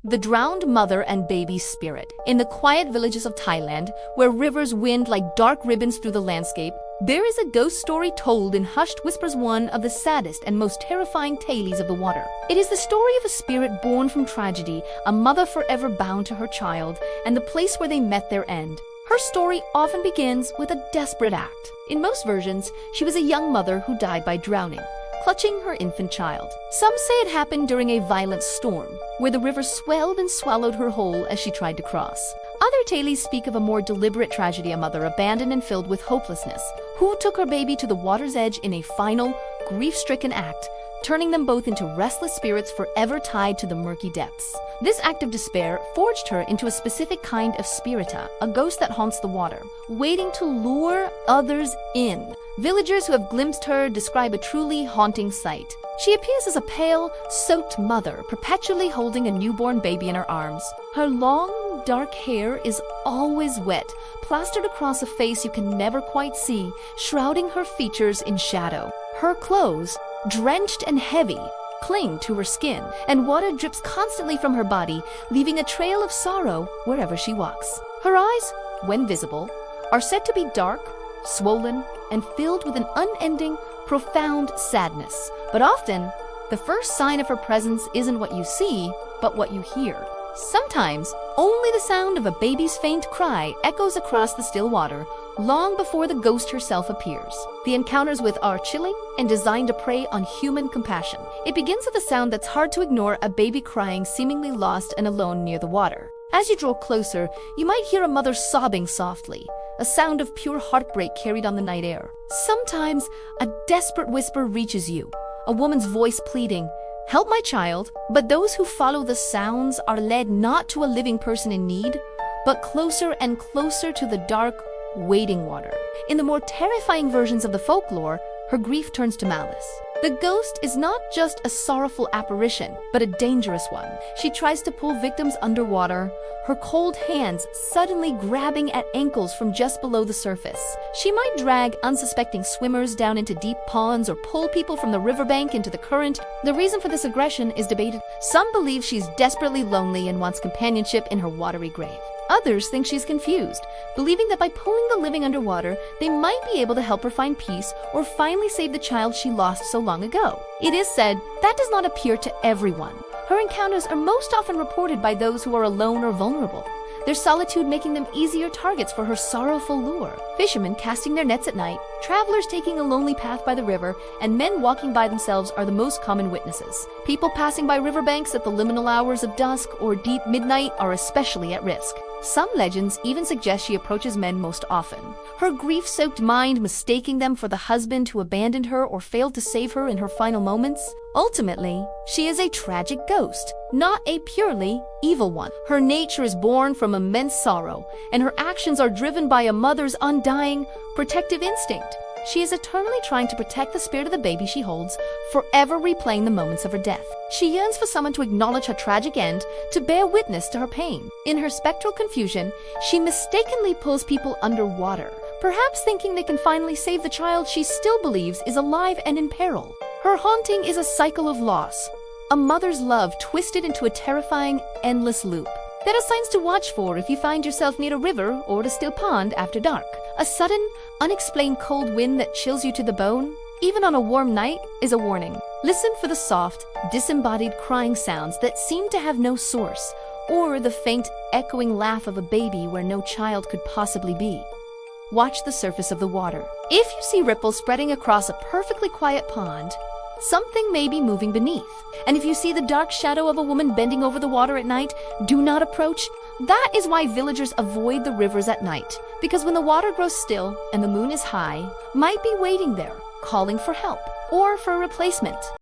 The drowned mother and baby spirit. In the quiet villages of Thailand, where rivers wind like dark ribbons through the landscape, there is a ghost story told in hushed whispers, one of the saddest and most terrifying tales of the water. It is the story of a spirit born from tragedy, a mother forever bound to her child, and the place where they met their end. Her story often begins with a desperate act. In most versions, she was a young mother who died by drowning, clutching her infant child. Some say it happened during a violent storm, where the river swelled and swallowed her whole as she tried to cross. Other tales speak of a more deliberate tragedy, a mother abandoned and filled with hopelessness, who took her baby to the water's edge in a final, grief-stricken act, turning them both into restless spirits forever tied to the murky depths. This act of despair forged her into a specific kind of spirita, a ghost that haunts the water, waiting to lure others in. Villagers who have glimpsed her describe a truly haunting sight. She appears as a pale, soaked mother, perpetually holding a newborn baby in her arms. Her long, dark hair is always wet, plastered across a face you can never quite see, shrouding her features in shadow. Her clothes, drenched and heavy, cling to her skin, and water drips constantly from her body, leaving a trail of sorrow wherever she walks. Her eyes, when visible, are said to be dark, swollen, and filled with an unending, profound sadness. But often, the first sign of her presence isn't what you see, but what you hear. Sometimes, only the sound of a baby's faint cry echoes across the still water, long before the ghost herself appears. The encounters with are chilling and designed to prey on human compassion. It begins with a sound that's hard to ignore, a baby crying, seemingly lost and alone near the water. As you draw closer, you might hear a mother sobbing softly, a sound of pure heartbreak carried on the night air. Sometimes, a desperate whisper reaches you, a woman's voice pleading, "Help my child." But those who follow the sounds are led not to a living person in need, but closer and closer to the dark, waiting water. In the more terrifying versions of the folklore, her grief turns to malice. The ghost is not just a sorrowful apparition, but a dangerous one. She tries to pull victims underwater, her cold hands suddenly grabbing at ankles from just below the surface. She might drag unsuspecting swimmers down into deep ponds or pull people from the riverbank into the current. The reason for this aggression is debated. Some believe she's desperately lonely and wants companionship in her watery grave. Others think she's confused, believing that by pulling the living underwater, they might be able to help her find peace or finally save the child she lost so long ago. It is said that does not appear to everyone. Her encounters are most often reported by those who are alone or vulnerable, their solitude making them easier targets for her sorrowful lure. Fishermen casting their nets at night, travelers taking a lonely path by the river, and men walking by themselves are the most common witnesses. People passing by riverbanks at the liminal hours of dusk or deep midnight are especially at risk. Some legends even suggest she approaches men most often, her grief-soaked mind mistaking them for the husband who abandoned her or failed to save her in her final moments. Ultimately, she is a tragic ghost, not a purely evil one. Her nature is born from immense sorrow, and her actions are driven by a mother's undying, protective instinct. She is eternally trying to protect the spirit of the baby she holds, forever replaying the moments of her death. She yearns for someone to acknowledge her tragic end, to bear witness to her pain. In her spectral confusion, she mistakenly pulls people underwater, perhaps thinking they can finally save the child she still believes is alive and in peril. Her haunting is a cycle of loss, a mother's love twisted into a terrifying, endless loop. There are signs to watch for if you find yourself near a river or a still pond after dark. A sudden, unexplained cold wind that chills you to the bone, even on a warm night, is a warning. Listen for the soft, disembodied crying sounds that seem to have no source, or the faint, echoing laugh of a baby where no child could possibly be. Watch the surface of the water. If you see ripples spreading across a perfectly quiet pond, something may be moving beneath. And if you see the dark shadow of a woman bending over the water at night, do not approach. That is why villagers avoid the rivers at night, because when the water grows still and the moon is high, might be waiting there, calling for help or for a replacement.